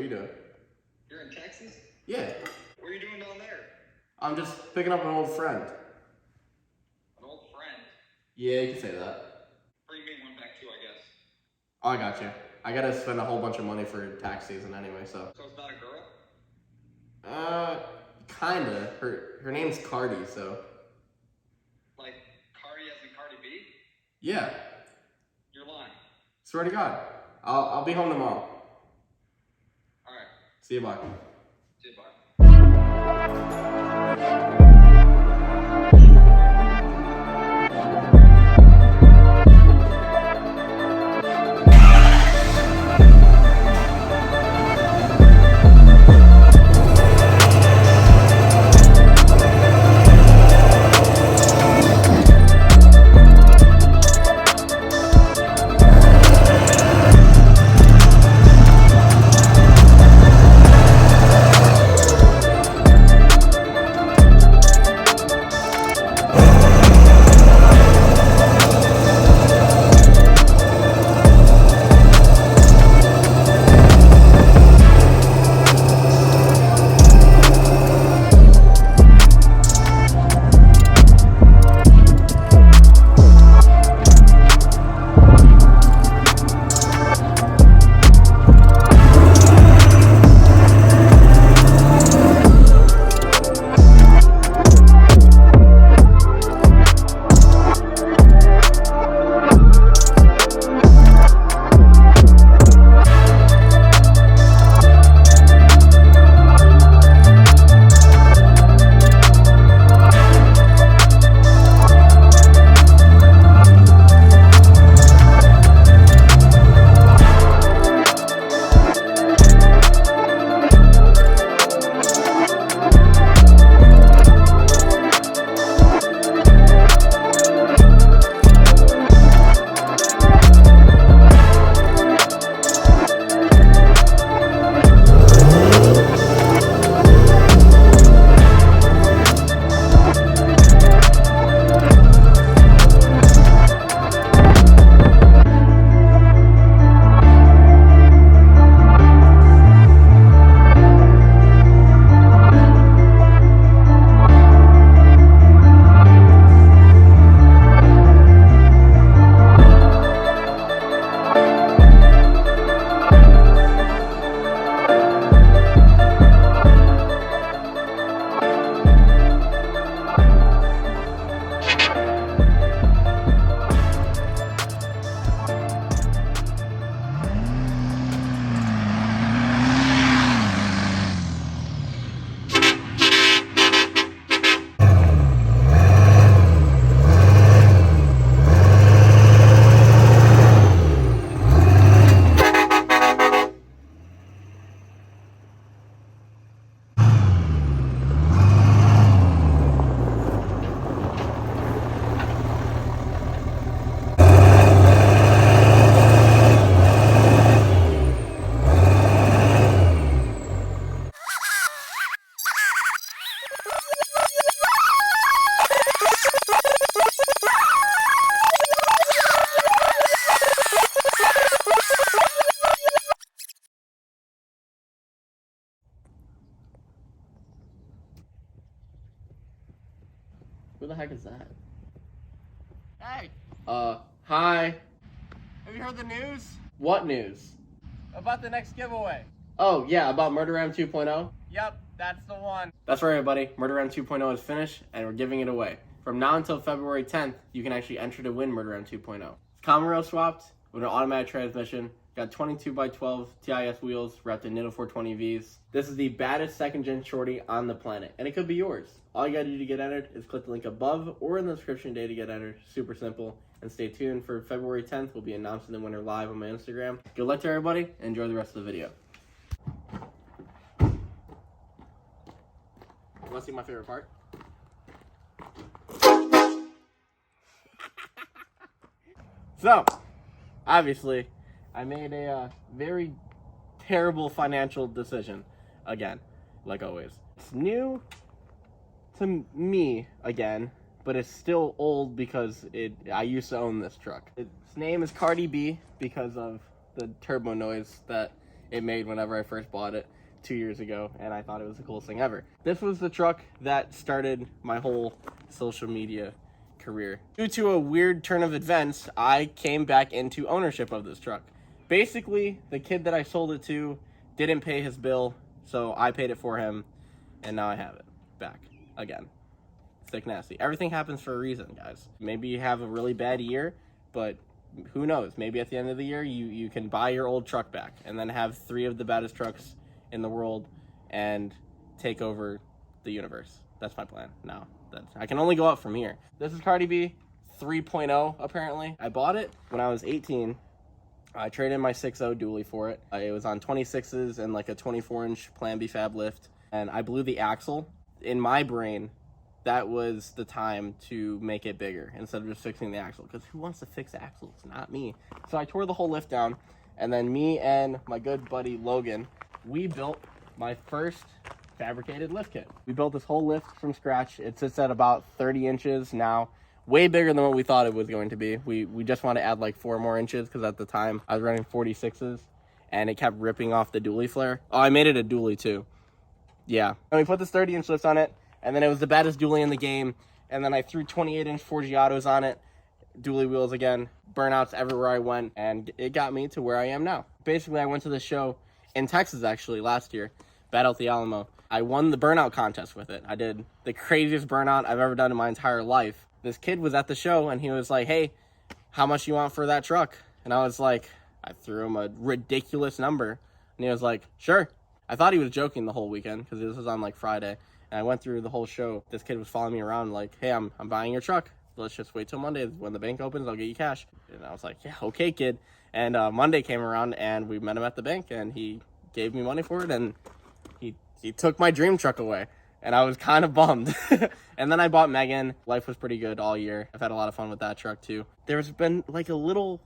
you doing? You're in Texas? Yeah. What are you doing down there? I'm just picking up an old friend. An old friend? Yeah, you can say that. Bring me one back too, I guess. Oh, I got you. I gotta spend a whole bunch of money for tax season anyway, so. So it's not a girl? Kinda. Her name's Cardi, so. Like Cardi as in Cardi B? Yeah. You're lying. Swear to God. I'll be home tomorrow. Alright. See you, bye. See you, bye. Who the heck is that? Hey, Hi. have you heard the news? What news? About the next giveaway. Oh, yeah, about Murder Round 2.0? Yep, that's the one. That's right, everybody. Murder Round 2.0 is finished, and we're giving it away. From now until February 10th, you can actually enter to win Murder Round 2.0. It's common rail swapped with an automatic transmission. Got 22x12 TIS wheels wrapped in Nitto 420Vs. This is the baddest second-gen shorty on the planet, and it could be yours. All you gotta do to get entered is click the link above or in the description today to get entered. Super simple. And stay tuned for February 10th. We'll be announcing the winner live on my Instagram. Good luck to everybody, and enjoy the rest of the video. Want to see my favorite part? So, obviously, I made a very terrible financial decision again, like always. It's new to me again, but it's still old because I used to own this truck. Its name is Cardi B because of the turbo noise that it made whenever I first bought it 2 years ago, and I thought it was the coolest thing ever. This was the truck that started my whole social media career. Due to a weird turn of events, I came back into ownership of this truck. Basically, the kid that I sold it to didn't pay his bill, so I paid it for him, and now I have it back again. Sick nasty. Everything happens for a reason, guys. Maybe you have a really bad year, but who knows? Maybe at the end of the year, you can buy your old truck back and then have 3 of the baddest trucks in the world and take over the universe. That's my plan now. I can only go up from here. This is Cardi B 3.0, apparently. I bought it when I was 18. I traded in my 6.0 dually for it. It was on 26s and like a 24-inch Plan B Fab lift, and I blew the axle. In my brain, that was the time to make it bigger instead of just fixing the axle, because who wants to fix axles? Not me. So I tore the whole lift down, and then me and my good buddy Logan, we built my first fabricated lift kit. We built this whole lift from scratch. It sits at about 30 inches now. Way bigger than what we thought it was going to be. We just want to add like 4 more inches because at the time I was running 46s and it kept ripping off the dually flare. Oh, I made it a dually too. Yeah. And we put this 30-inch lift on it, and then it was the baddest dually in the game. And then I threw 28-inch Forgiatos on it, dually wheels again, burnouts everywhere I went, and it got me to where I am now. Basically, I went to the show in Texas actually last year, Battle at the Alamo. I won the burnout contest with it. I did the craziest burnout I've ever done in my entire life. This kid was at the show and he was like, hey, how much you want for that truck? And I was like, I threw him a ridiculous number. And he was like, sure. I thought he was joking the whole weekend because this was on like Friday. And I went through the whole show. This kid was following me around like, hey, I'm buying your truck. Let's just wait till Monday. When the bank opens, I'll get you cash. And I was like, yeah, okay, kid. And Monday came around and we met him at the bank and he gave me money for it. And he took my dream truck away. And I was kind of bummed. And then I bought Megan. Life was pretty good all year. I've had a lot of fun with that truck too. There's been like a little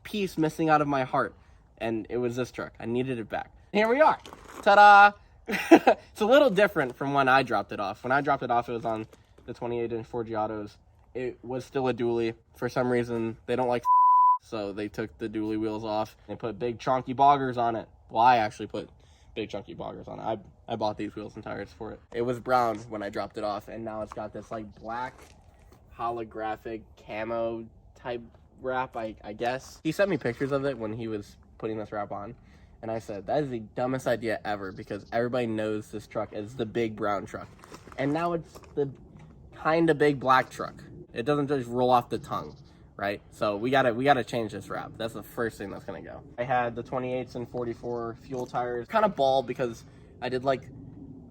piece missing out of my heart, and it was this truck. I needed it back. Here we are. Ta-da! It's a little different from when I dropped it off. When I dropped it off, it was on the 28-inch Forgiatos. It was still a dually. For some reason, they don't like so they took the dually wheels off and put big chunky boggers on it. Well, I actually put big chunky boggers on it. I bought these wheels and tires for it. It was brown when I dropped it off, and now it's got this like black holographic camo type wrap, I guess. He sent me pictures of it when he was putting this wrap on, and I said, that is the dumbest idea ever, because everybody knows this truck is the big brown truck. And now it's the kind of big black truck. It doesn't just roll off the tongue, right? So we gotta change this wrap. That's the first thing that's gonna go. I had the 28s and 44 fuel tires. Kind of bald because I did like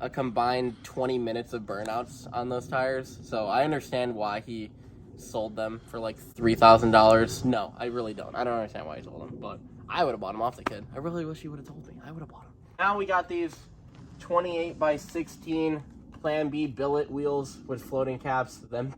a combined 20 minutes of burnouts on those tires. So I understand why he sold them for like $3,000. No, I really don't. I don't understand why he sold them, but I would have bought them off the kid. I really wish he would have told me. I would have bought them. Now we got these 28 by 16 Plan B billet wheels with floating caps. Them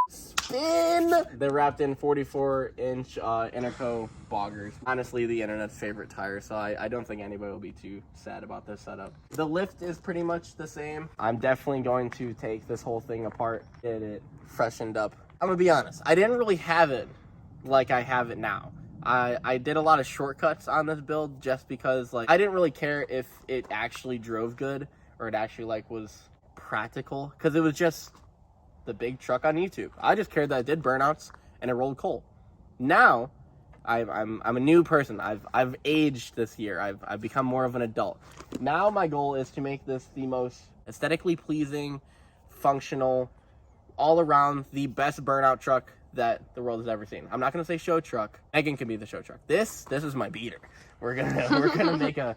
spin! They're wrapped in 44-inch Interco boggers. Honestly, the internet's favorite tire, so I don't think anybody will be too sad about this setup. The lift is pretty much the same. I'm definitely going to take this whole thing apart, get it freshened up. I'm gonna be honest, I didn't really have it like I have it now. I did a lot of shortcuts on this build just because like I didn't really care if it actually drove good or it actually like was practical, because it was just the big truck on YouTube. I just cared that it did burnouts and it rolled coal. Now I'm a new person. I've aged this year. I've become more of an adult. Now my goal is to make this the most aesthetically pleasing, functional, all around the best burnout truck that the world has ever seen. I'm not gonna say show truck. Megan can be the show truck. This is my beater. We're gonna make a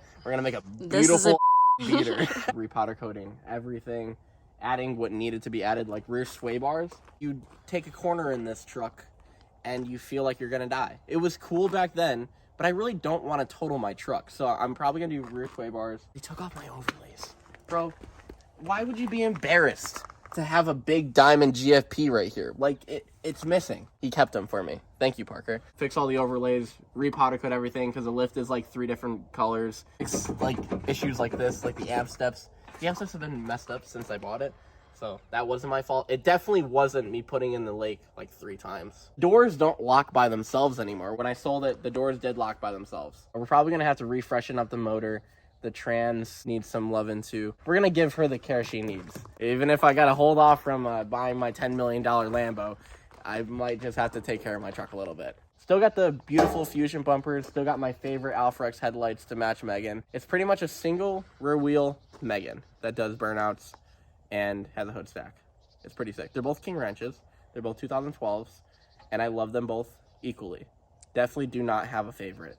beautiful beater. Repowder coating everything, adding what needed to be added, like rear sway bars. You take a corner in this truck and you feel like you're gonna die. It was cool back then, but I really don't want to total my truck, so I'm probably gonna do rear sway bars. They took off my overlays. Bro, why would you be embarrassed to have a big diamond GFP right here? Like, it's missing. He kept them for me. Thank you, Parker. Fix all the overlays, repowder coat everything, because the lift is like 3 different colors. It's like issues like this, like the amp steps. The amp steps have been messed up since I bought it, So that wasn't my fault. It definitely wasn't me putting in the lake like 3 times. Doors don't lock by themselves anymore. When I sold it, the doors did lock by themselves. We're probably gonna have to refreshen up the motor. The trans needs some loving too. We're gonna give her the care she needs. Even if I gotta hold off from buying my $10 million Lambo, I might just have to take care of my truck a little bit. Still got the beautiful Fusion bumpers. Still got my favorite Alpha X headlights to match Megan. It's pretty much a single rear wheel Megan that does burnouts and has a hood stack. It's pretty sick. They're both King wrenches. They're both 2012s, and I love them both equally. Definitely do not have a favorite.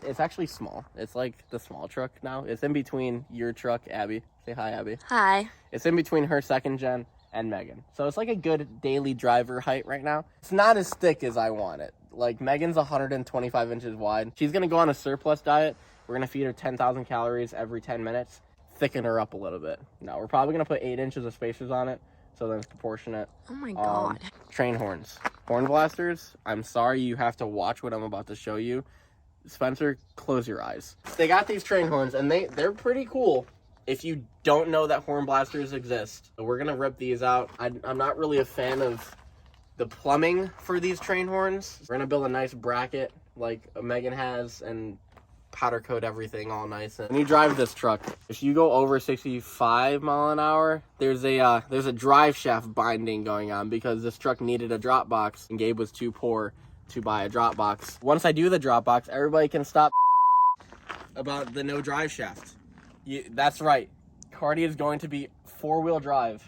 It's actually small. It's like the small truck now. It's in between your truck, Abby. Say hi, Abby. Hi. It's in between her second gen and Megan. So it's like a good daily driver height right now. It's not as thick as I want it. Like Megan's 125 inches wide. She's going to go on a surplus diet. We're going to feed her 10,000 calories every 10 minutes. Thicken her up a little bit. No, we're probably going to put 8 inches of spacers on it. So then it's proportionate. Oh my God. Train horns. Horn blasters. I'm sorry you have to watch what I'm about to show you. Spencer, close your eyes. They got these train horns and they're pretty cool. If you don't know that horn blasters exist, we're gonna rip these out. I'm not really a fan of the plumbing for these train horns. We're gonna build a nice bracket like Megan has and powder coat everything all nice. And when you drive this truck, if you go over 65 mile an hour, there's a drive shaft binding going on because this truck needed a drop box and Gabe was too poor to buy a drop box. Once I do the drop box, everybody can stop about the no drive shaft. That's right. Cardi is going to be 4-wheel drive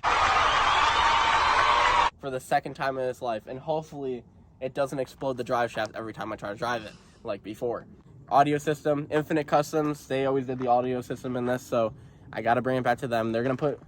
for the second time in its life, and hopefully it doesn't explode the drive shaft every time I try to drive it like before. Audio system, Infinite Customs, they always did the audio system in this, so I gotta bring it back to them. They're gonna put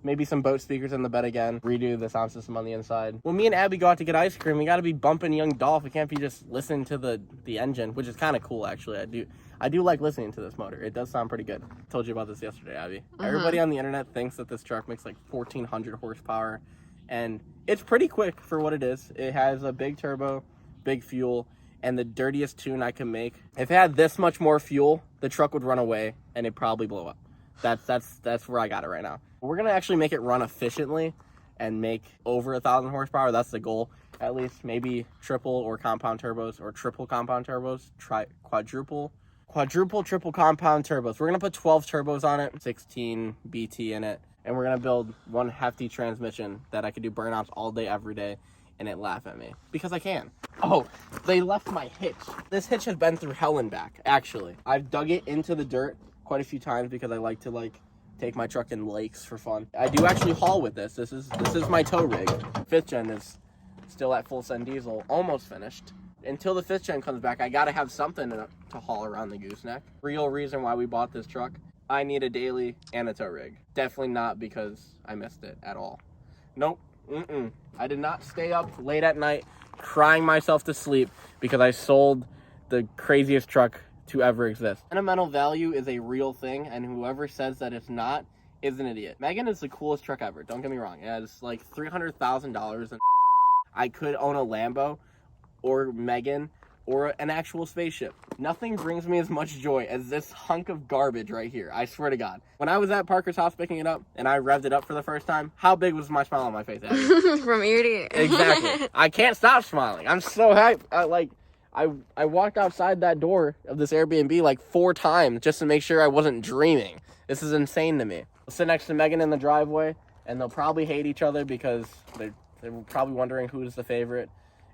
maybe some boat speakers in the bed again, redo the sound system on the inside. When me and Abby go out to get ice cream, we gotta be bumping Young Dolph. We can't be just listening to the engine, which is kind of cool actually. I do like listening to this motor. It does sound pretty good. I told you about this yesterday, Abby. Everybody on the internet thinks that this truck makes like 1,400 horsepower, and it's pretty quick for what it is. It has a big turbo, big fuel, and the dirtiest tune I can make. If it had this much more fuel, the truck would run away and it'd probably blow up. That's where I got it right now. We're gonna actually make it run efficiently and make over 1,000 horsepower. That's the goal. At least maybe triple or compound turbos, or triple compound turbos, quadruple triple compound turbos. We're gonna put 12 turbos on it, 16 BT in it, and we're gonna build one hefty transmission that I could do burnouts all day, every day, and it laugh at me because I can. Oh, they left my hitch. This hitch has been through hell and back. Actually, I've dug it into the dirt quite a few times because I like to take my truck in lakes for fun. I do actually haul with this. This is my tow rig. 5th gen is still at full send diesel, almost finished. Until the 5th gen comes back, I gotta have something to haul around the gooseneck. Real reason why we bought this truck, I need a daily and a tow rig. Definitely not because I missed it at all. Nope. I did not stay up late at night crying myself to sleep because I sold the craziest truck to ever exist. Sentimental value is a real thing, and whoever says that it's not is an idiot. Megan is the coolest truck ever, don't get me wrong. It has like $300,000 and I could own a Lambo or Megan or an actual spaceship. Nothing brings me as much joy as this hunk of garbage right here, I swear to God. When I was at Parker's house picking it up and I revved it up for the first time, how big was my smile on my face, Abby? From ear to ear. Exactly. I can't stop smiling. I'm so hyped. I walked outside that door of this Airbnb like 4 times just to make sure I wasn't dreaming. This is insane to me. I'll sit next to Megan in the driveway, and they'll probably hate each other because they're probably wondering who's the favorite.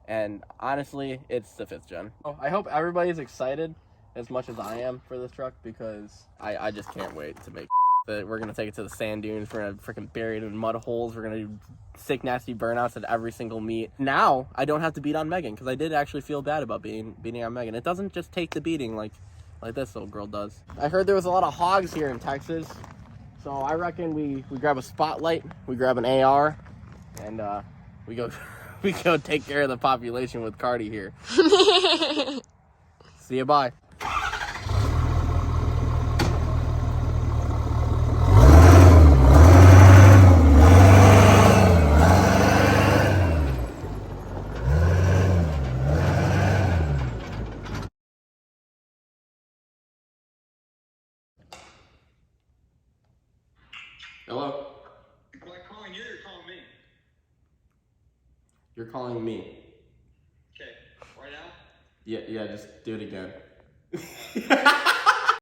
And honestly, it's the 5th gen. I hope everybody's excited as much as I am for this truck because I just can't wait to make it. We're going to take it to the sand dunes. We're going to freaking bury it in mud holes. We're going to do sick, nasty burnouts at every single meet. Now, I don't have to beat on Megan because I did actually feel bad about beating on Megan. It doesn't just take the beating like this little girl does. I heard there was a lot of hogs here in Texas. So I reckon we grab a spotlight, we grab an AR, and we go take care of the population with Cardi here. See you, bye. Hello? Black you or you're calling me? You're calling me. Okay, right now? Yeah, just do it again.